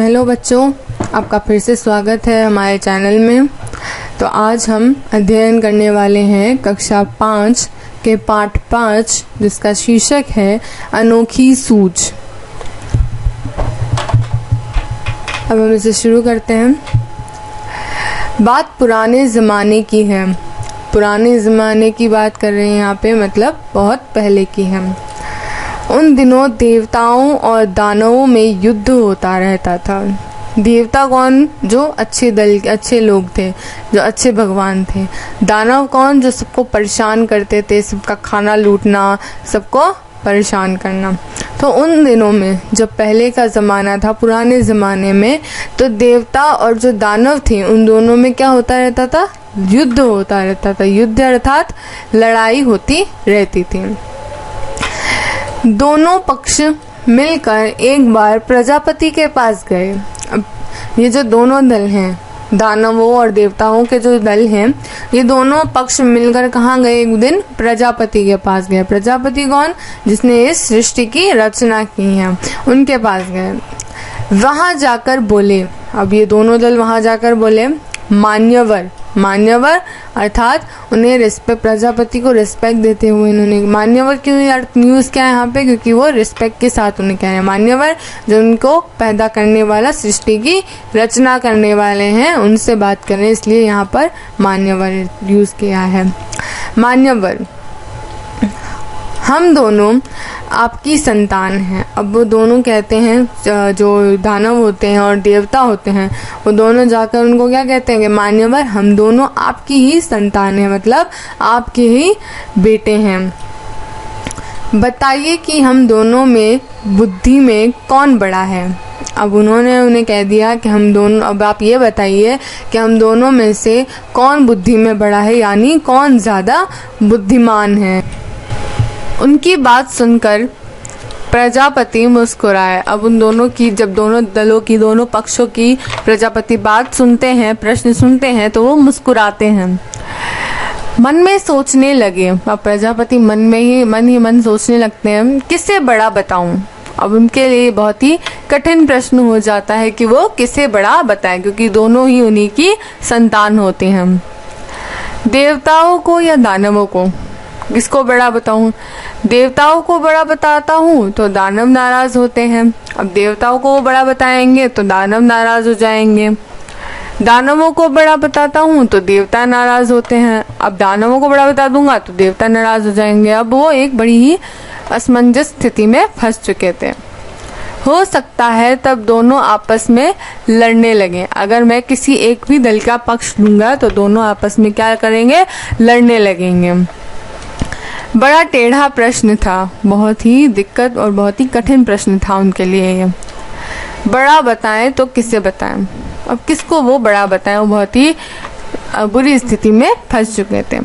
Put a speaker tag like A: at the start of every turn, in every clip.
A: Hello बच्चों, आपका फिर से स्वागत है हमारे चैनल में। तो आज हम अध्ययन करने वाले हैं कक्षा 5 के पाठ 5, जिसका शीर्षक है अनोखी सूझ। अब हम इसे शुरू करते हैं। बात पुराने ज़माने की है। पुराने ज़माने की बात कर रहे हैं यहाँ पे, मतलब बहुत पहले की है। उन दिनों देवताओं और दानवों में युद्ध होता रहता था। देवता कौन? जो अच्छे लोग थे, जो अच्छे भगवान थे। दानव कौन? जो सबको परेशान करते थे, सबका खाना लूटना, सबको परेशान करना। तो उन दिनों में जब पहले का ज़माना था, पुराने ज़माने में, तो देवता और जो दानव थे उन दोनों में क्या होता रहता था? युद्ध होता रहता था। युद्ध अर्थात लड़ाई होती रहती थी। दोनों पक्ष मिलकर एक बार प्रजापति के पास गए। अब ये जो दोनों दल हैं, दानवों और देवताओं के जो दल हैं, ये दोनों पक्ष मिलकर कहाँ गए? एक दिन प्रजापति के पास गए। प्रजापति कौन? जिसने इस सृष्टि की रचना की है, उनके पास गए। वहां जाकर बोले, अब ये दोनों दल वहां जाकर बोले, मान्यवर अर्थात उन्हें रिस्पेक्ट, प्रजापति को रिस्पेक्ट देते हुए इन्होंने मान्यवर क्यों यूज़ किया है यहाँ पे? क्योंकि वो रिस्पेक्ट के साथ उन्हें कह रहे हैं मान्यवर, जो उनको पैदा करने वाला, सृष्टि की रचना करने वाले हैं, उनसे बात कर रहे हैं, इसलिए यहाँ पर मान्यवर यूज़ किया है। मान्यवर, हम दोनों आपकी संतान हैं। अब वो दोनों कहते हैं, जो दानव होते हैं और देवता होते हैं, वो दोनों जाकर उनको क्या कहते हैं कि मान्यवर, हम दोनों आपकी ही संतान हैं, मतलब आपके ही बेटे हैं। बताइए कि हम दोनों में बुद्धि में कौन बड़ा है? अब उन्होंने उन्हें कह दिया कि हम दोनों, अब आप ये बताइए कि हम दोनों में से कौन बुद्धि में बड़ा है, यानी कौन ज़्यादा बुद्धिमान है। उनकी बात सुनकर प्रजापति मुस्कुराए। अब उन दोनों की, जब दोनों दलों की, दोनों पक्षों की प्रजापति बात सुनते हैं, प्रश्न सुनते हैं, तो वो मुस्कुराते हैं। मन में सोचने लगे। अब प्रजापति मन ही सोचने लगते हैं, किससे बड़ा बताऊं? अब उनके लिए बहुत ही कठिन प्रश्न हो जाता है कि वो किसे बड़ा बताएं, क्योंकि दोनों ही उन्हीं की संतान होते हैं। देवताओं को या दानवों को? किसको बड़ा बताऊं? देवताओं को बड़ा बताता हूं तो दानव नाराज होते हैं। अब देवताओं को वो बड़ा बताएंगे तो दानव नाराज हो जाएंगे। दानवों को बड़ा बताता हूं तो देवता नाराज होते हैं। अब दानवों को बड़ा बता दूंगा तो देवता नाराज हो जाएंगे। अब वो एक बड़ी ही असमंजस स्थिति में फंस चुके थे। हो सकता है तब दोनों आपस में लड़ने लगे। अगर मैं किसी एक भी दल का पक्ष लूंगा तो दोनों आपस में क्या करेंगे? लड़ने लगेंगे। बड़ा टेढ़ा प्रश्न था, बहुत ही दिक्कत और बहुत ही कठिन प्रश्न था उनके लिए ये। बड़ा बताएं तो किसे बताएं? अब किसको वो बड़ा बताएं? वो बहुत ही बुरी स्थिति में फंस चुके थे।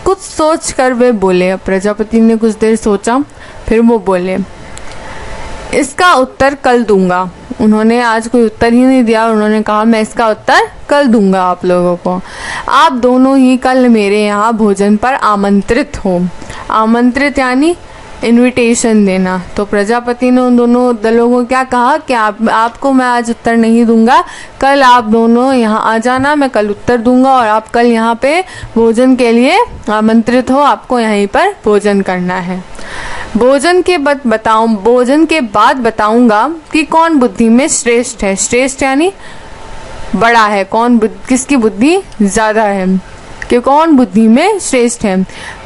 A: कुछ सोच कर वे बोले। प्रजापति ने कुछ देर सोचा, फिर वो बोले, इसका उत्तर कल दूंगा। उन्होंने आज कोई उत्तर ही नहीं दिया। उन्होंने कहा, मैं इसका उत्तर कल दूंगा आप लोगों को। आप दोनों ही कल मेरे यहाँ भोजन पर आमंत्रित हो। आमंत्रित यानी इनविटेशन देना। तो प्रजापति ने उन दोनों दलों को क्या कहा कि आपको मैं आज उत्तर नहीं दूंगा, कल आप दोनों यहाँ आ जाना, मैं कल उत्तर दूंगा और आप कल यहाँ पे भोजन के लिए आमंत्रित हो। आपको यहीं पर भोजन करना है। भोजन के बाद बताऊंगा कि कौन बुद्धि में श्रेष्ठ है। श्रेष्ठ यानी बड़ा है, किसकी बुद्धि ज्यादा है, कि कौन बुद्धि में श्रेष्ठ है।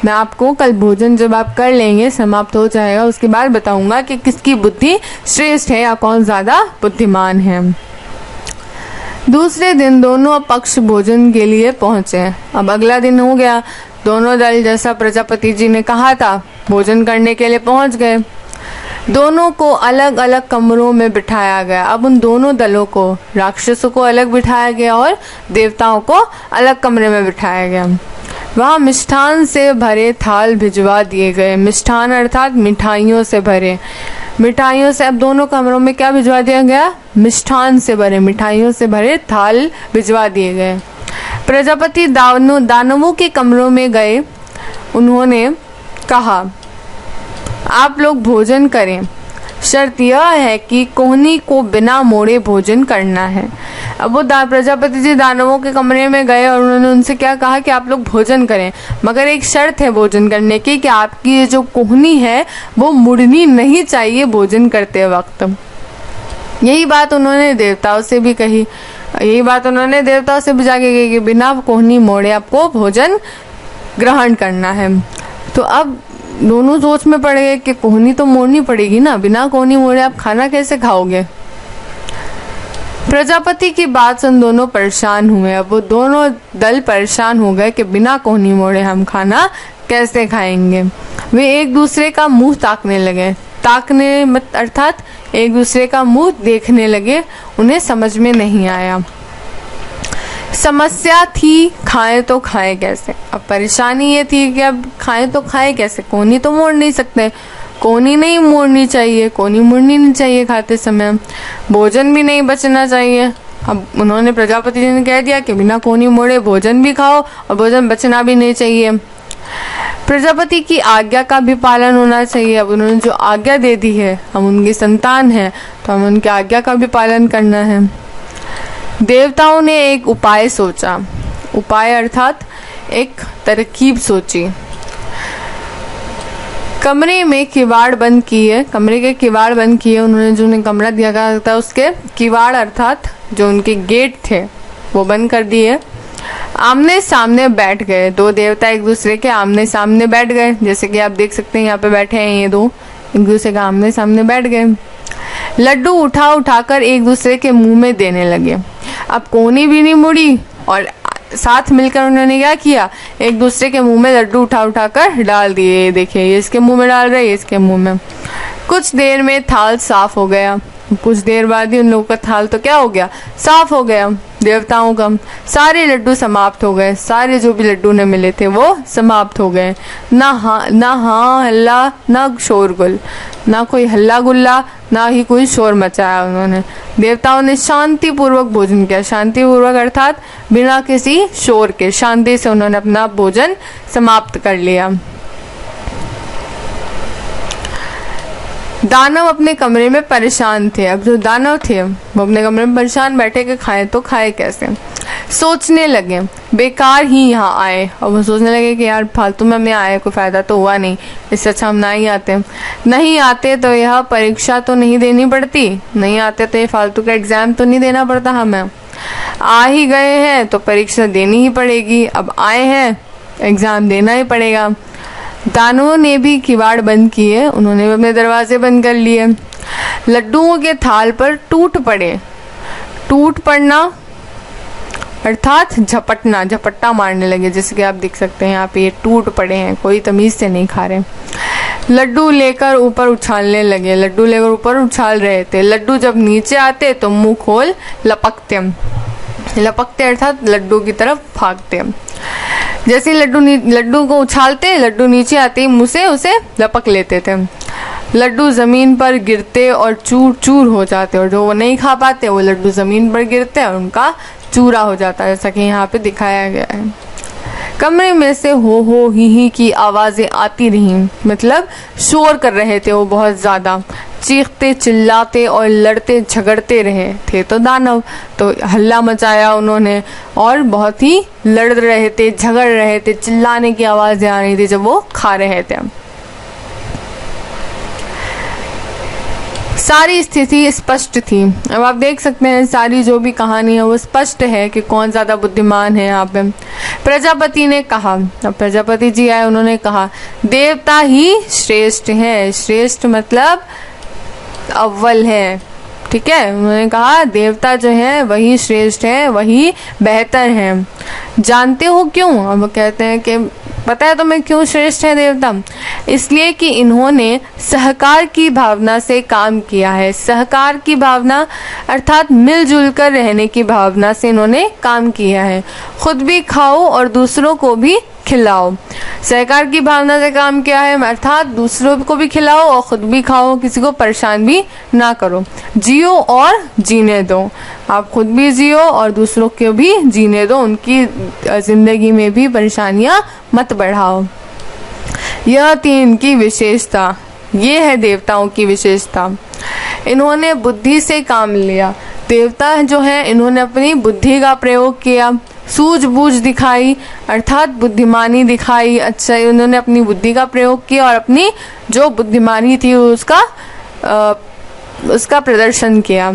A: मैं आपको कल भोजन जब आप कर लेंगे, समाप्त हो जाएगा, उसके बाद बताऊंगा कि किसकी बुद्धि श्रेष्ठ है या कौन ज्यादा बुद्धिमान है। दूसरे दिन दोनों पक्ष भोजन के लिए पहुंचे। अब अगला दिन हो गया। दोनों दल, जैसा प्रजापति जी ने कहा था, भोजन करने के लिए पहुंच गए। दोनों को अलग अलग कमरों में बिठाया गया। अब उन दोनों दलों को, राक्षसों को अलग बिठाया गया और देवताओं को अलग कमरे में बिठाया गया। वहाँ मिष्ठान से भरे थाल भिजवा दिए गए। मिष्ठान अर्थात मिठाइयों से भरे। मिठाइयों से, अब दोनों कमरों में क्या भिजवा दिया गया? मिष्ठान से भरे, मिठाइयों से भरे थाल भिजवा दिए गए। प्रजापति दानवों के कमरों में गए। उन्होंने कहा, आप लोग भोजन करें। शर्त यह है कि कोहनी को बिना मोड़े भोजन करना है। अब वो प्रजापति जी दानवों के कमरे में गए और उन्होंने उनसे क्या कहा कि आप लोग भोजन करें, मगर एक शर्त है भोजन करने की कि आपकी ये जो कोहनी है वो मुड़नी नहीं चाहिए भोजन करते वक्त। यही बात उन्होंने देवताओं से भी कही, यही बात उन्होंने देवताओं से भी जाके कही कि बिना कोहनी मोड़े आपको भोजन ग्रहण करना है। तो अब दोनों सोच में पड़ गए कि कोहनी तो मोड़नी पड़ेगी ना, बिना कोहनी मोड़े आप खाना कैसे खाओगे। प्रजापति की बात सुन दोनों परेशान हुए। अब वो दोनों दल परेशान हो गए कि बिना कोहनी मोड़े हम खाना कैसे खाएंगे। वे एक दूसरे का मुंह ताकने लगे, ताकने मत अर्थात एक दूसरे का मुंह देखने लगे। उन्हें समझ में नहीं आया। समस्या थी खाएं तो खाएं कैसे। अब परेशानी ये थी कि अब खाएं तो खाएं कैसे, कोहनी तो मोड़ नहीं सकते, कोहनी नहीं मोड़नी चाहिए, कोहनी मुड़नी नहीं चाहिए खाते समय, भोजन भी नहीं बचना चाहिए। अब उन्होंने प्रजापति जी ने कह दिया कि बिना कोहनी मोड़े भोजन भी खाओ और भोजन बचना भी नहीं चाहिए। प्रजापति की आज्ञा का भी पालन होना चाहिए। अब उन्होंने जो आज्ञा दे दी है, हम उनकी संतान हैं तो हम उनकी आज्ञा का भी पालन करना है। देवताओं ने एक उपाय सोचा, उपाय अर्थात एक तरकीब सोची। कमरे में किवाड़ बंद किए, कमरे के किवाड़ बंद किए। उन्होंने जो उन्हें कमरा दिया गया था उसके किवाड़ अर्थात जो उनके गेट थे वो बंद कर दिए। आमने सामने बैठ गए, दो देवता एक दूसरे के आमने सामने बैठ गए। जैसे कि आप देख सकते हैं यहाँ पे बैठे हैं ये दो, एक दूसरे के आमने सामने बैठ गए। लड्डू उठाकर एक दूसरे के मुंह में देने लगे। अब कोहनी भी नहीं मुड़ी और साथ मिलकर उन्होंने क्या किया, एक दूसरे के मुंह में लड्डू उठाकर डाल दिए। देखिए ये इसके मुंह में डाल रहे, ये इसके मुंह में। कुछ देर में थाल साफ हो गया। कुछ देर बाद ही उन लोगों का थाल तो क्या हो गया, साफ हो गया। देवताओं का सारे लड्डू समाप्त हो गए, सारे जो भी लड्डू ने मिले थे वो समाप्त हो गए। ना हाँ हल्ला ना शोरगुल, ना कोई हल्ला गुल्ला, ना ही कोई शोर मचाया उन्होंने। देवताओं ने शांति पूर्वक भोजन किया, शांति पूर्वक अर्थात बिना किसी शोर के शांति से उन्होंने अपना भोजन समाप्त कर लिया। दानव अपने कमरे में परेशान थे। अब जो दानव थे वो अपने कमरे में परेशान बैठे कि खाएं तो खाए कैसे। सोचने लगे बेकार ही यहाँ आए, और वो सोचने लगे कि यार फालतू में हमें आए, कोई फायदा तो हुआ नहीं, इससे अच्छा हम ना ही आते। नहीं आते तो यह परीक्षा तो नहीं देनी पड़ती, नहीं आते तो ये फालतू का एग्जाम तो नहीं देना पड़ता हमें। आ ही गए हैं तो परीक्षा देनी ही पड़ेगी, अब आए हैं एग्जाम देना ही पड़ेगा। दानवों ने भी किवाड़ बंद किए, उन्होंने भी अपने दरवाजे बंद कर लिए। लड्डुओं के थाल पर टूट पड़े। टूट पड़ना अर्थात झपटना, झपट्टा मारने लगे। जैसे कि आप देख सकते हैं यहाँ पे ये टूट पड़े हैं, कोई तमीज से नहीं खा रहे। लड्डू लेकर ऊपर उछालने लगे, लड्डू लेकर ऊपर उछाल रहे थे। लड्डू जब नीचे आते तो मुंह खोल लपकते, लपकते अर्थात लड्डू की तरफ भागते। जैसे लड्डू को उछालते, लड्डू नीचे आते ही मुंह से उसे लपक लेते थे। लड्डू जमीन पर गिरते और चूर चूर हो जाते, और जो वो नहीं खा पाते वो लड्डू जमीन पर गिरते और उनका चूरा हो जाता है, जैसा कि यहाँ पे दिखाया गया है। कमरे में से हो ही की आवाजें आती रहीं, मतलब शोर कर रहे थे वो बहुत ज्यादा, चीखते चिल्लाते और लड़ते झगड़ते रहे थे। तो दानव तो हल्ला मचाया उन्होंने और बहुत ही लड़ रहे थे, झगड़ रहे थे, चिल्लाने की आवाजें आ रही थी जब वो खा रहे थे। सारी स्थिति स्पष्ट थी। अब आप देख सकते हैं सारी जो भी कहानी है वो स्पष्ट है कि कौन ज्यादा बुद्धिमान है यहाँ पे। प्रजापति ने कहा, अब प्रजापति जी आए, उन्होंने कहा देवता ही श्रेष्ठ है। श्रेष्ठ मतलब अव्वल है, ठीक है। उन्होंने कहा देवता जो है वही श्रेष्ठ है, वही बेहतर है। जानते हो क्यों? अब कहते हैं कि पता है तुम्हें क्यों श्रेष्ठ है देवता? इसलिए कि इन्होंने सहकार की भावना से काम किया है। सहकार की भावना अर्थात मिलजुल कर रहने की भावना से इन्होंने काम किया है। खुद भी खाओ और दूसरों को भी खिलाओ। सहकार की भावना से काम किया है अर्थात दूसरों को भी खिलाओ और खुद भी खाओ, किसी को परेशान भी ना करो। जियो और जीने दो, आप खुद भी जियो और दूसरों को भी जीने दो, उनकी जिंदगी में भी परेशानियां मत बढ़ाओ। यह थी इनकी विशेषता। ये है देवताओं की विशेषता। इन्होंने बुद्धि से काम लिया। देवता जो है इन्होंने अपनी बुद्धि का प्रयोग किया, सूझबूझ दिखाई अर्थात बुद्धिमानी दिखाई। अच्छा, इन्होंने अपनी बुद्धि का प्रयोग किया और अपनी जो बुद्धिमानी थी उसका प्रदर्शन किया।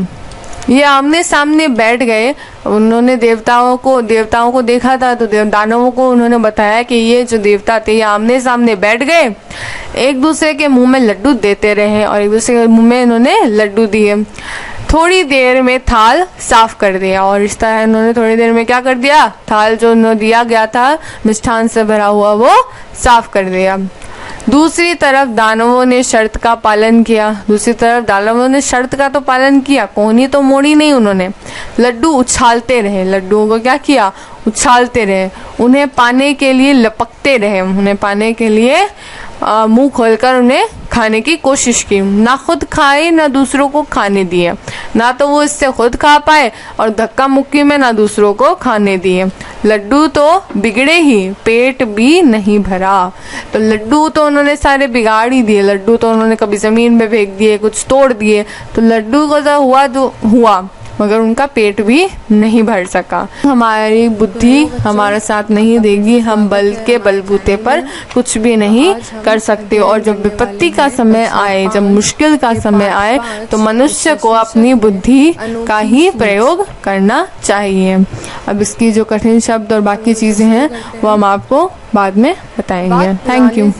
A: ये आमने सामने बैठ गए। उन्होंने देवताओं को देखा था, तो दानवों को उन्होंने बताया कि ये जो देवता थे ये आमने सामने बैठ गए, एक दूसरे के मुंह में लड्डू देते रहे और एक दूसरे के मुंह में इन्होंने लड्डू दिए। थोड़ी देर में थाल साफ कर दिया और इस तरह इन्होंने थोड़ी देर में क्या कर दिया, थाल जो उन्हें दिया गया था मिष्ठान से भरा हुआ वो साफ कर दिया। दूसरी तरफ दानवों ने शर्त का पालन किया। दूसरी तरफ दानवों ने शर्त का तो पालन किया, कोहनी तो मोड़ी नहीं, उन्होंने लड्डू उछालते रहे। लड्डुओं को क्या किया, उछालते रहे। उन्हें पाने के लिए लपकते रहे। उन्हें पाने के लिए मुंह खोलकर उन्हें खाने की कोशिश की। ना खुद खाए ना दूसरों को खाने दिए। ना तो वो इससे खुद खा पाए और धक्का मुक्की में ना दूसरों को खाने दिए। लड्डू तो बिगड़े ही, पेट भी नहीं भरा। तो लड्डू तो उन्होंने सारे बिगाड़ ही दिए। लड्डू तो उन्होंने कभी जमीन में फेंक दिए, कुछ तोड़ दिए। तो लड्डू को तो हुआ जो हुआ, मगर उनका पेट भी नहीं भर सका। हमारी बुद्धि हमारा साथ नहीं देगी, हम बल के बलबूते पर कुछ भी नहीं कर सकते। और जब विपत्ति का समय आए, जब मुश्किल का समय आए, तो मनुष्य को अपनी बुद्धि का ही प्रयोग करना चाहिए। अब इसकी जो कठिन शब्द और बाकी चीजें हैं वो हम आपको बाद में बताएंगे। Thank you.